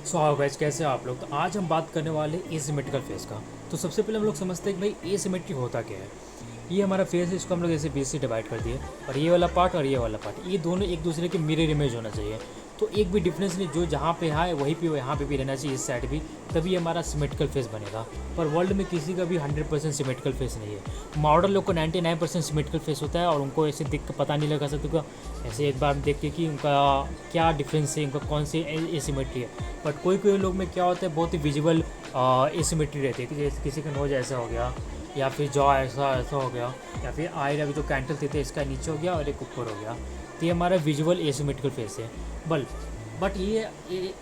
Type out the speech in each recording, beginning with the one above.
So how guys, कैसे हैं आप लोग। तो आज हम बात करने वाले एसिमेट्रिकल फेस का। तो सबसे पहले हम लोग समझते हैं कि भाई एसिमेट्री होता क्या है। ये हमारा फेस है, इसको हम लोग ऐसे बीच से डिवाइड कर दिए, और ये वाला पार्ट और ये वाला पार्ट, ये दोनों एक दूसरे के मिरर इमेज होना चाहिए। तो एक भी डिफरेंस नहीं, जो जहाँ पे है वहीं पे यहाँ पे भी रहना चाहिए, इस साइड भी, तभी हमारा सिमेट्रिकल फेस बनेगा। पर वर्ल्ड में किसी का भी 100% सिमेट्रिकल फेस नहीं है। मॉडल लोग को 99% सिमेट्रिकल फेस होता है, और उनको ऐसे देख कर पता नहीं लगा सकते कि ऐसे एक बार देख के कि उनका क्या डिफरेंस है, उनका कौन सी एसिमेट्री है। बट कोई कोई लोग में क्या होता है, बहुत ही विजुअल एसिमेट्री रहती है कि जैसे किसी का नोज ऐसा हो गया, या फिर जॉ ऐसा ऐसा हो गया, या फिर आई का जो कैंटल थे इसका नीचे हो गया और एक ऊपर हो गया। तो ये हमारा विजुअल एसिमेट्रिकल फेस है। बट ये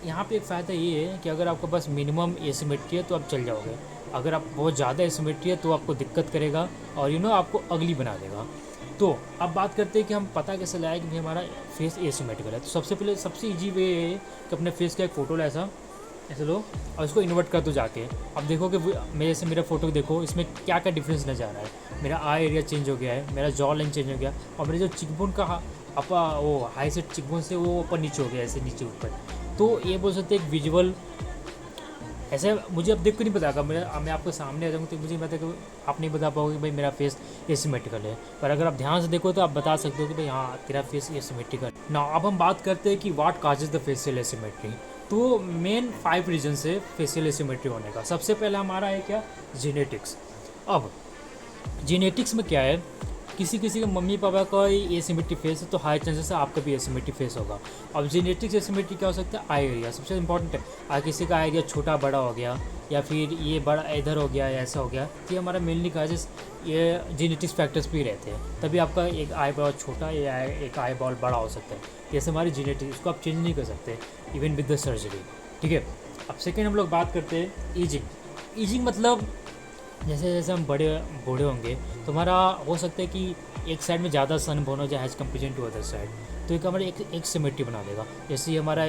यहाँ पे एक फ़ायदा ये है कि अगर आपके पास मिनिमम एसिमेट्री है तो आप चल जाओगे। अगर आप बहुत ज़्यादा एसिमेट्री है तो आपको दिक्कत करेगा, और आपको अगली बना देगा। तो अब बात करते हैं कि हम पता कैसे लाए कि भाई हमारा फेस एसिमेट्रिकल है। तो सबसे पहले सबसे इजी वे है कि अपने फेस का एक फ़ोटो ला, ऐसा ऐसे लो, और इसको इन्वर्ट कर दो जाके। अब देखो कि मेरे से मेरा फ़ोटो देखो, इसमें क्या क्या डिफरेंस नज़र आ रहा है। मेरा आई एरिया चेंज हो गया है, मेरा जॉ लाइन चेंज हो गया, और मेरे जो चिकबोन का वो हाई सेट चिकबोन से वो ऊपर नीचे हो गया, ऐसे नीचे ऊपर। तो ये बोल सकते हैं एक विजुअल ऐसे। मुझे अब देख कर नहीं बताएगा, मैं आपके सामने आ जाऊँगा तो मुझे पता कि आप नहीं बता पाओगे कि भाई मेरा फेस एसिमेट्रिकल है। पर अगर आप ध्यान से देखो तो आप बता सकते हो कि भाई हाँ, तेरा फेस एसिमेट्रिकल ना। अब हम बात करते हैं कि what causes the facial asymmetry. तो मेन 5 रीजन है फेशियल एसिमेट्री होने का। सबसे पहला हमारा है क्या, जेनेटिक्स। अब जेनेटिक्स में क्या है, किसी किसी के मम्मी पापा का एसिमेट्री फेस है तो हाई चांसेस है आपका भी एसिमेट्री फेस होगा। अब जेनेटिक्स एसिमेट्री क्या हो सकता है, आई एरिया सबसे इंपॉर्टेंट है। किसी का आई एरिया छोटा बड़ा हो गया, या फिर ये बड़ा इधर हो गया या ऐसा हो गया, तो ये हमारा मेनली काजेस ये जेनेटिक्स फैक्टर्स भी रहते हैं। तभी आपका एक आई बॉल छोटा या एक आई बॉल बड़ा हो सकता है। जैसे हमारी जेनेटिक्स, इसको आप चेंज नहीं कर सकते इवन विद द सर्जरी, ठीक है। अब सेकेंड हम लोग बात करते हैं ईजिंग। ईजिंग मतलब जैसे जैसे हम बूढ़े होंगे तो हमारा हो सकता है कि एक साइड में ज़्यादा सन बर्न हो जाए as comparison to other side. तो एक हमारा एक सिमेट्री बना देगा। जैसे ही हमारा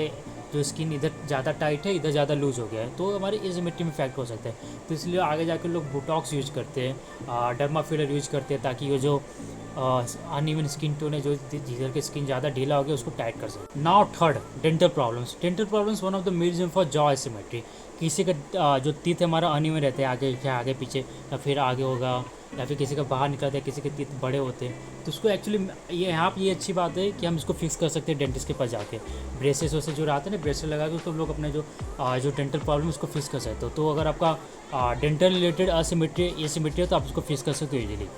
जो स्किन इधर ज़्यादा टाइट है, इधर ज़्यादा लूज हो गया है, तो हमारे एसिमेट्री में इफेक्ट हो सकता है। तो इसलिए आगे जाकर लोग बोटॉक्स यूज करते हैं, डर्मा फिलर यूज करते हैं, ताकि ये जो अनइवन स्किन टोन है, जो जिधर की स्किन ज़्यादा ढीला हो गया, उसको टाइट कर सकते। Now third, dental problems. Dental problems one of the main reason for jaw asymmetry. किसी का जो टीथ हमारा अनइवन रहते हैं, आगे पीछे, या फिर आगे होगा, या फिर किसी का बाहर निकलता है, किसी के टीथ बड़े होते हैं। तो उसको एक्चुअली ये यहाँ पर ये अच्छी बात है कि हम इसको फिक्स कर सकते हैं डेंटिस्ट के पास जाके। ब्रेसेस वैसे जो रहते हैं ना, ब्रेसेस लगा के, तो हम लोग अपने जो डेंटल प्रॉब्लम उसको फिक्स कर सकते हो। तो अगर आपका डेंटल रिलेटेड एसिमेट्री है तो आप उसको फिक्स कर सकते हो इजीली।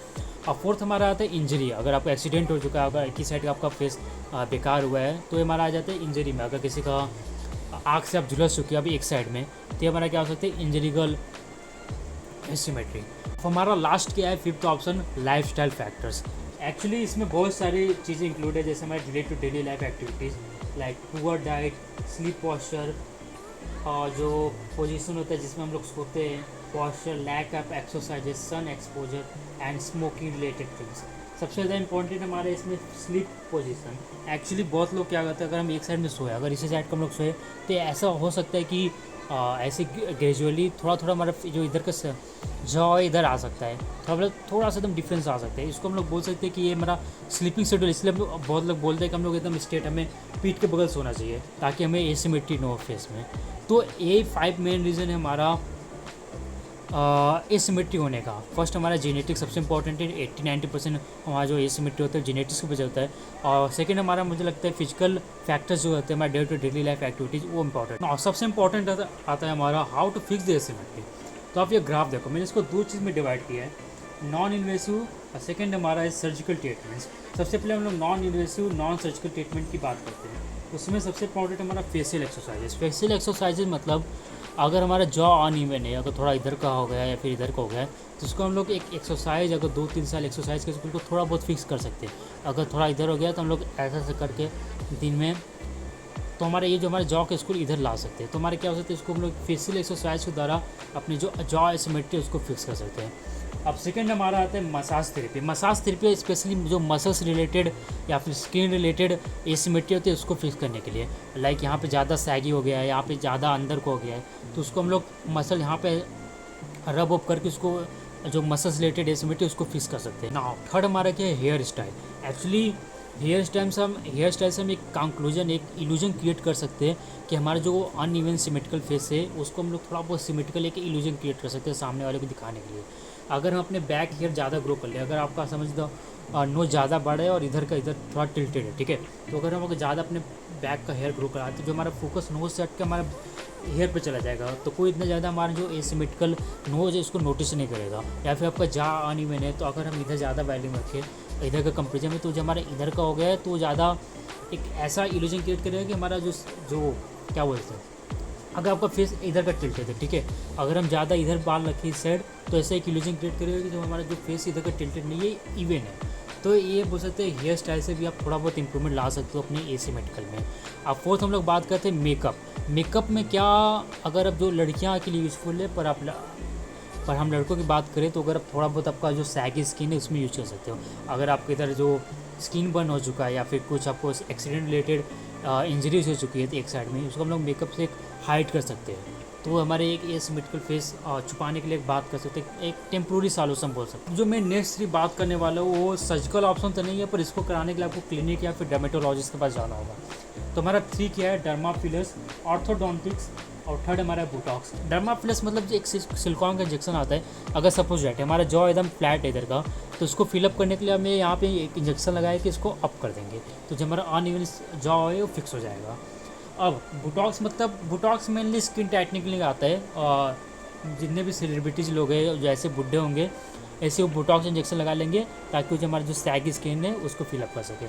अब फोर्थ हमारा आता है इंजरी। अगर आपका एक्सीडेंट हो चुका है, अगर एक ही साइड का आपका फेस बेकार हुआ है, तो ये हमारा आ जाता है इंजरी में। अगर किसी का आँख से आप झुलस चुके हैं अभी एक साइड में, तो ये हमारा क्या हो सकता है, इंजरीगल एसिमेट्री। हमारा लास्ट क्या है, fifth option, life style factors. Actually इसमें बहुत सारी चीज़ें इंक्लूड है, जैसे हमारे related to daily life activities like poor diet, sleep posture, और जो पोजीशन होता है जिसमें हम लोग सोते हैं, posture, lack of exercises, sun exposure and smoking related things. सबसे ज़्यादा इंपॉर्टेंट हमारे इसमें स्लीप पोजीशन। एक्चुअली बहुत लोग क्या करते हैं, अगर हम एक साइड में सोए, अगर इसी साइड का हम लोग सोए, तो ऐसा हो सकता है कि ऐसे ग्रेजुअली थोड़ा थोड़ा हमारा जो इधर का जॉ इधर आ सकता है, थोड़ा सा एकदम डिफरेंस आ सकता है। इसको हम लोग बोल सकते हैं कि ये हमारा स्लीपिंग शेड्यूल। इसलिए हम लोग, बहुत लोग बोलते हैं कि हम लोग एकदम स्ट्रेट, हमें पीठ के बगल सोना चाहिए ताकि हमें एसिमेट्री न हो फेस में। तो ये 5 मेन रीज़न है हमारा एसिमेट्री होने का। फर्स्ट हमारा जेनेटिक्स सबसे इंपॉर्टेंट है, 80-90% हमारा जो एसिमेट्री होता है जेनेटिक्स की वजह होता है। और सेकंड हमारा मुझे लगता है फिजिकल फैक्टर्स जो होते हैं हमारे day to daily life activities, वो इंपॉर्टेंट। और सबसे इंपॉर्टेंट आता है हमारा how to fix the asymmetry. तो आप ये ग्राफ देखो, मैंने इसको 2 चीज़ में डिवाइड किया है, नॉन इन्वेसिव और सेकेंड हमारा है सर्जिकल ट्रीटमेंट्स। सबसे पहले हम लोग non invasive non surgical treatment की बात करते हैं। उसमें सबसे इंपॉर्टेंट हमारा फेशियल एक्सरसाइजेस। फेशियल एक्सरसाइजेज मतलब अगर हमारा जॉ अनइवन है, अगर थोड़ा इधर का हो गया या फिर इधर का हो गया है, तो उसको हम लोग एक एक्सरसाइज, अगर 2-3 साल एक्सरसाइज करके उसको थोड़ा बहुत फिक्स कर सकते हैं। अगर थोड़ा इधर हो गया तो हम लोग ऐसा करके दिन में, तो हमारे ये जो हमारे जॉ के स्कूल इधर ला सकते हैं। तो हमारे क्या हो सकता है, इसको हम लोग फेशियल एक्सरसाइज के द्वारा अपनी जो जॉ एसिमेट्री उसको फिक्स कर सकते हैं। अब सेकंड हमारा आता है massage therapy. Massage therapy specially जो मसल्स रिलेटेड या फिर स्किन रिलेटेड एसिमेट्री होती है उसको फिक्स करने के लिए। लाइक यहाँ पे ज़्यादा सैगी हो गया है, यहाँ पे ज़्यादा अंदर को हो गया है, तो उसको हम लोग मसल यहाँ पे रब अप करके उसको जो मसल्स रिलेटेड एसिमेट्री उसको फिक्स कर सकते हैं। नाउ थर्ड हमारा क्या है, hair style. Actually hair style से हम एक कंक्लूजन, एक इल्यूजन क्रिएट कर सकते हैं कि हमारा जो अनइवन सिमेट्रिकल फेस है उसको हम लोग थोड़ा बहुत सिमेट्रिकल एक इल्यूजन क्रिएट कर सकते हैं सामने वाले को दिखाने के लिए। अगर हम अपने बैक हेयर ज़्यादा ग्रो कर ले, अगर आपका समझ दो नोज ज़्यादा बड़ा है और इधर का इधर थोड़ा टिल्टेड है, ठीक है, तो अगर हम अगर ज़्यादा अपने बैक का हेयर ग्रो कराते तो जो हमारा फोकस नोज से हट के हमारा हेयर पे चला जाएगा, तो कोई इतना ज़्यादा हमारा जो एसिमेट्रिकल नोज है इसको नोटिस नहीं करेगा। या फिर आपका जा अनइवन है, तो अगर हम इधर ज़्यादा वैल्यूम रखें इधर का कंपेरिजन में, तो जो हमारा इधर का हो गया है तो ज़्यादा एक ऐसा इल्यूजन क्रिएट करेगा कि हमारा जो जो क्या बोलते हैं, अगर आपका फेस इधर का टिल्टेड है, ठीक है, अगर हम ज़्यादा इधर बाल रखें इस साइड, तो ऐसा एक इल्यूजन क्रिएट करेगा कि जो हमारा जो फेस इधर का टिल्टेड नहीं है, इवन है। तो ये बोल सकते हैं हेयर स्टाइल से भी आप थोड़ा बहुत इंप्रूवमेंट ला सकते हो अपनी एसिमेट्रिकल में। अब फोर्थ हम लोग बात करते हैं मेकअप। मेकअप में क्या, अगर अब जो लड़कियाँ के लिए यूज़फुल है, पर हम लड़कों की बात करें तो अगर आप थोड़ा बहुत आपका जो सैगी स्किन है उसमें यूज कर सकते हो। अगर आपके इधर जो स्किन बर्न हो चुका है या फिर कुछ आपको एक्सीडेंट रिलेटेड इंजरीज हो चुकी है एक साइड में, उसको हम लोग मेकअप से एक हाइड कर सकते हैं। तो हमारे एक एसिमेट्रिकल फेस छुपाने के लिए एक बात कर सकते हैं, एक टेम्प्रोरी सॉल्यूशन बोल सकते हैं। जो मैं नेक्स्ट बात करने वाला हूँ वो सर्जिकल ऑप्शन तो नहीं है, पर इसको कराने के लिए आपको क्लिनिक या फिर डर्मेटोलॉजिस्ट के पास जाना होगा। तो हमारा 3 क्या है, डर्मा फिलर्स, ऑर्थोडोंटिक्स और थर्ड हमारा बुटॉक्स। डर्मा फिलर्स मतलब एक सिलिकॉन का इंजेक्शन आता है। अगर सपोज दैट हमारा जॉ एकदम फ्लैट है इधर का, तो उसको फिलअप करने के लिए हमें यहाँ पे एक इंजेक्शन लगाया कि इसको अप कर देंगे, तो जो हमारा अनइवन जॉ है वो फिक्स हो जाएगा। अब बुटॉक्स मतलब बुटॉक्स मेनली स्किन टाइटनिंग के लिए आता है, और जितने भी सेलिब्रिटीज़ लोग हैं जो ऐसे बुढ़े होंगे ऐसे वो बुटॉक्स इंजेक्शन लगा लेंगे ताकि वो जो हमारा जो सैगी स्किन है उसको फिलअप कर सके।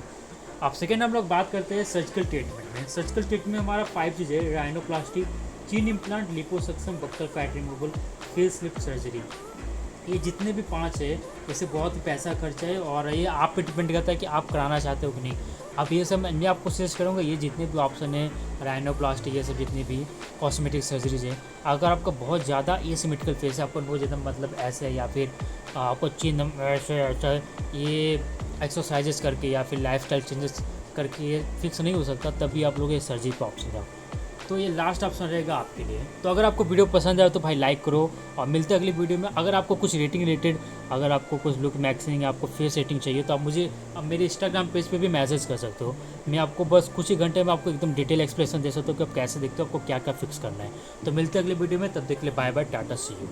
अब सेकेंड हम लोग बात करते हैं सर्जिकल ट्रीटमेंट में। सर्जिकल ट्रीटमेंट में हमारा 5 चीज़ है, rhinoplasty, chin implant, liposuction, buccal fat removal, face lift surgery. ये जितने भी 5 है, इससे बहुत ही पैसा खर्चा है और ये आप पे डिपेंड करता है कि आप कराना चाहते हो कि नहीं। अब ये सब मैं आपको सजेस्ट करूँगा, ये जितने भी ऑप्शन है, राइनोप्लास्टी, ये सब जितनी भी कॉस्मेटिक सर्जरीज है, अगर आपका बहुत ज़्यादा एसिमेट्रिकल फेस है, आपको बहुत ज़्यादा मतलब ऐसे है या फिर आपको चिन ऐसे ऐसा, ये एक्सरसाइजेस करके या फिर लाइफस्टाइल चेंजेस करके ये फिक्स नहीं हो सकता, तभी आप लोग ये सर्जरी का ऑप्शन है। तो ये लास्ट ऑप्शन रहेगा आपके लिए। तो अगर आपको वीडियो पसंद आए तो भाई लाइक करो और मिलते हैं अगली वीडियो में। अगर आपको कुछ रेटिंग रिलेटेड, अगर आपको कुछ लुक मैक्सिंग या आपको फेस रेटिंग चाहिए तो आप मुझे अब मेरे इंस्टाग्राम पेज पे भी मैसेज कर सकते हो। मैं आपको बस कुछ ही घंटे में आपको एकदम डिटेल एक्सप्लेनेशन दे सकता हूँ कि आप कैसे देखते हो, आपको क्या क्या फिक्स करना है। तो मिलते हैं अगली वीडियो में, तब देख ले, bye bye, tata, see you.